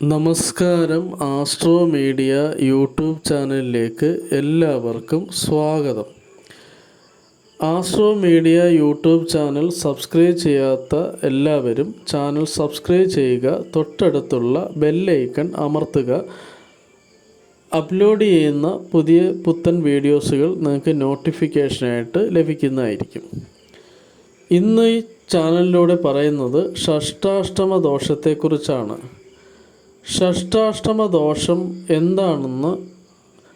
നമസ്കാരം. Astro Media YouTube ചാനലിലേക്ക് എല്ലാവർക്കും സ്വാഗതം. Astro Media YouTube channel subscribe ചെയ്യാത്ത എല്ലാവരും ചാനൽ സബ്സ്ക്രൈബ് ചെയ്യുക. തൊട്ടടുത്തുള്ള ബെല്ലൈക്കൺ അമർത്തുക. അപ്ലോഡ് ചെയ്യുന്ന പുത്തൻ വീഡിയോസുകൾ നിങ്ങൾക്ക് നോട്ടിഫിക്കേഷനായിട്ട് ലഭിക്കുന്നതായിരിക്കും. ഇന്ന് ഈ ചാനലിലൂടെ പറയുന്നത് ഷഷ്ടാഷ്ടമ ദോഷത്തെക്കുറിച്ചാണ്. ഷഷ്ടാഷ്ടമ ദോഷം എന്താണെന്ന്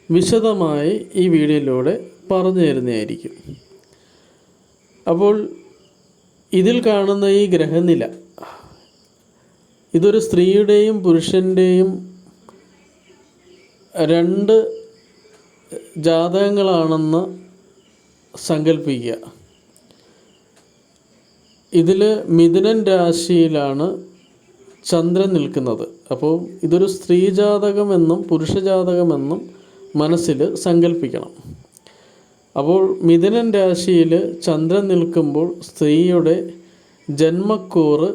വിശദമായി ഈ വീഡിയോയിലൂടെ പറഞ്ഞു തരുന്നതായിരിക്കും. അപ്പോൾ ഇതിൽ കാണുന്ന ഈ ഗ്രഹനില ഇതൊരു സ്ത്രീയുടെയും പുരുഷൻ്റെയും രണ്ട് ജാതകങ്ങളാണെന്ന് സങ്കല്പിക്കുക. ഇതിൽ മിഥുനൻ രാശിയിലാണ് ചന്ദ്രൻ നിൽക്കുന്നത്. അപ്പോൾ ഇതൊരു സ്ത്രീ ജാതകമെന്നും പുരുഷ ജാതകമെന്നും മനസ്സിൽ സങ്കല്പിക്കണം. അപ്പോൾ മിഥുനൻ രാശിയിൽ ചന്ദ്രൻ നിൽക്കുമ്പോൾ സ്ത്രീയുടെ ജന്മക്കൂറ്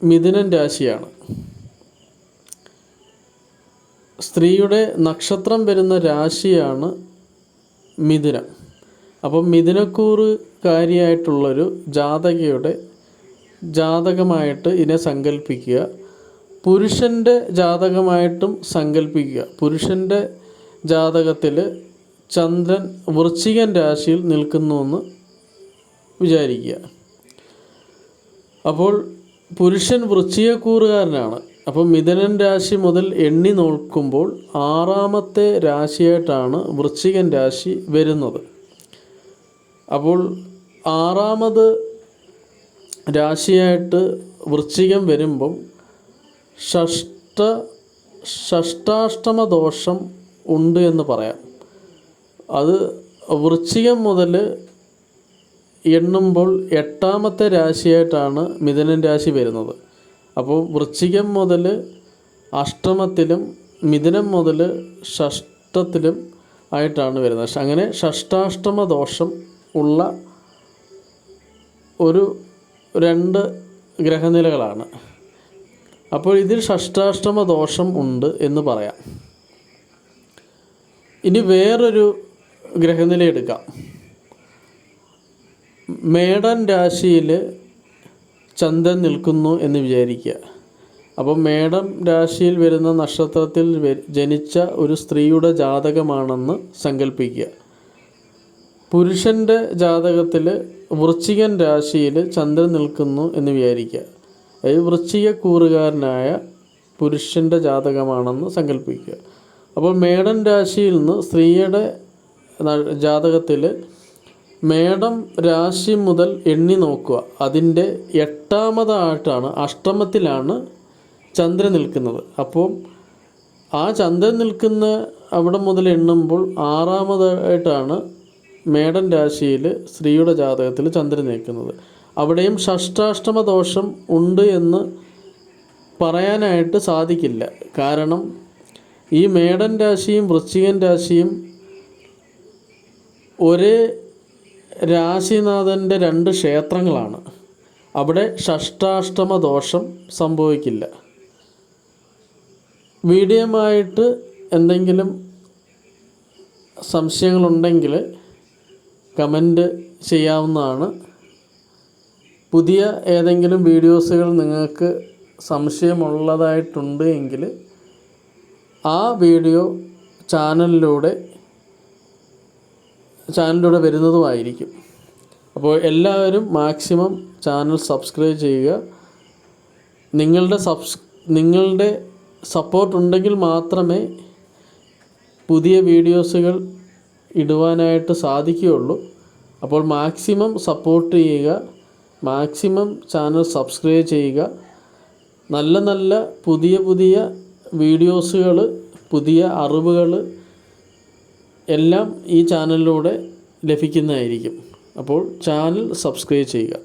മിഥുനൻ രാശിയാണ്. സ്ത്രീയുടെ നക്ഷത്രം വരുന്ന രാശിയാണ് മിഥുനം. അപ്പം മിഥുനക്കൂറുകാരിയായിട്ടുള്ളൊരു ജാതകയുടെ ജാതകമായിട്ട് ഇതിനെ സങ്കല്പിക്കുക. പുരുഷൻ്റെ ജാതകമായിട്ടും സങ്കല്പിക്കുക. പുരുഷൻ്റെ ജാതകത്തിൽ ചന്ദ്രൻ വൃശ്ചികൻ രാശിയിൽ നിൽക്കുന്നുവെന്ന് വിചാരിക്കുക. അപ്പോൾ പുരുഷൻ വൃശ്ചികക്കൂറുകാരനാണ്. അപ്പോൾ മിഥുനൻ രാശി മുതൽ എണ്ണി നോക്കുമ്പോൾ 6ാമത്തെ രാശിയായിട്ടാണ് വൃശ്ചികൻ രാശി വരുന്നത്. അപ്പോൾ 6ാമത് രാശിയായിട്ട് വൃശ്ചികം വരുമ്പം ഷഷ്ടാഷ്ടമ ദോഷം ഉണ്ട് എന്ന് പറയാം. അത് വൃശ്ചികം മുതൽ എണ്ണുമ്പോൾ 8ാമത്തെ രാശിയായിട്ടാണ് മിഥുനൻ രാശി വരുന്നത്. അപ്പോൾ വൃശ്ചികം മുതൽ അഷ്ടമത്തിലും മിഥുനം മുതൽ ഷഷ്ടത്തിലും ആയിട്ടാണ് വരുന്നത്. അങ്ങനെ ഷഷ്ടാഷ്ടമ ദോഷം ഉള്ള ഒരു 2 ഗ്രഹനിലകളാണ്. അപ്പോൾ ഇതിൽ ഷഷ്ടാഷ്ടമ ദോഷം ഉണ്ട് എന്ന് പറയാം. ഇനി വേറൊരു ഗ്രഹനില എടുക്കാം. മേടൻ രാശിയിൽ ചന്ദ്രൻ നിൽക്കുന്നു എന്ന് വിചാരിക്കുക. അപ്പോൾ മേടം രാശിയിൽ വരുന്ന നക്ഷത്രത്തിൽ ജനിച്ച ഒരു സ്ത്രീയുടെ ജാതകമാണെന്ന് സങ്കല്പിക്കുക. പുരുഷൻ്റെ ജാതകത്തിൽ വൃശ്ചികൻ രാശിയിൽ ചന്ദ്രൻ നിൽക്കുന്നു എന്ന് വിചാരിക്കുക. അതായത് വൃശ്ചികക്കൂറുകാരനായ പുരുഷൻ്റെ ജാതകമാണെന്ന് സങ്കല്പിക്കുക. അപ്പോൾ മേടൻ രാശിയിൽ നിന്ന് സ്ത്രീയുടെ ജാതകത്തിൽ മേടം രാശി മുതൽ എണ്ണി നോക്കുക. അതിൻ്റെ 8ാമതായിട്ടാണ് അഷ്ടമത്തിലാണ് ചന്ദ്രൻ നിൽക്കുന്നത്. അപ്പോൾ ആ ചന്ദ്രൻ നിൽക്കുന്ന അവിടെ മുതൽ എണ്ണുമ്പോൾ 6ാമതായിട്ടാണ് മേടൻ രാശിയിൽ സ്ത്രീയുടെ ജാതകത്തിൽ ചന്ദ്രൻ നിൽക്കുന്നത്. അവിടെയും ഷഷ്ടാഷ്ടമ ദോഷം ഉണ്ട് എന്ന് പറയാനായിട്ട് സാധിക്കില്ല. കാരണം ഈ മേടൻ രാശിയും വൃശ്ചികൻ രാശിയും ഒരേ രാശിനാഥൻ്റെ 2 ക്ഷേത്രങ്ങളാണ്. അവിടെ ഷഷ്ടാഷ്ടമ ദോഷം സംഭവിക്കില്ല. വീഡിയോയുമായിട്ട് എന്തെങ്കിലും സംശയങ്ങളുണ്ടെങ്കിൽ കമൻറ്റ് ചെയ്യാവുന്നതാണ്. പുതിയ ഏതെങ്കിലും വീഡിയോസുകൾ നിങ്ങൾക്ക് സംശയമുള്ളതായിട്ടുണ്ട് എങ്കിൽ ആ വീഡിയോ ചാനലിലൂടെ വരുന്നതുമായിരിക്കും. അപ്പോൾ എല്ലാവരും മാക്സിമം ചാനൽ സബ്സ്ക്രൈബ് ചെയ്യുക. നിങ്ങളുടെ സപ്പോർട്ട് ഉണ്ടെങ്കിൽ മാത്രമേ പുതിയ വീഡിയോസുകൾ ഇടുവാനായിട്ട് സാധിക്കുകയുള്ളൂ. അപ്പോൾ മാക്സിമം സപ്പോർട്ട് ചെയ്യുക. മാക്സിമം ചാനൽ സബ്സ്ക്രൈബ് ചെയ്യുക. നല്ല പുതിയ വീഡിയോസുകൾ, പുതിയ അറിവുകൾ എല്ലാം ഈ ചാനലിലൂടെ ലഭിക്കുന്നതായിരിക്കും. അപ്പോൾ ചാനൽ സബ്സ്ക്രൈബ് ചെയ്യുക.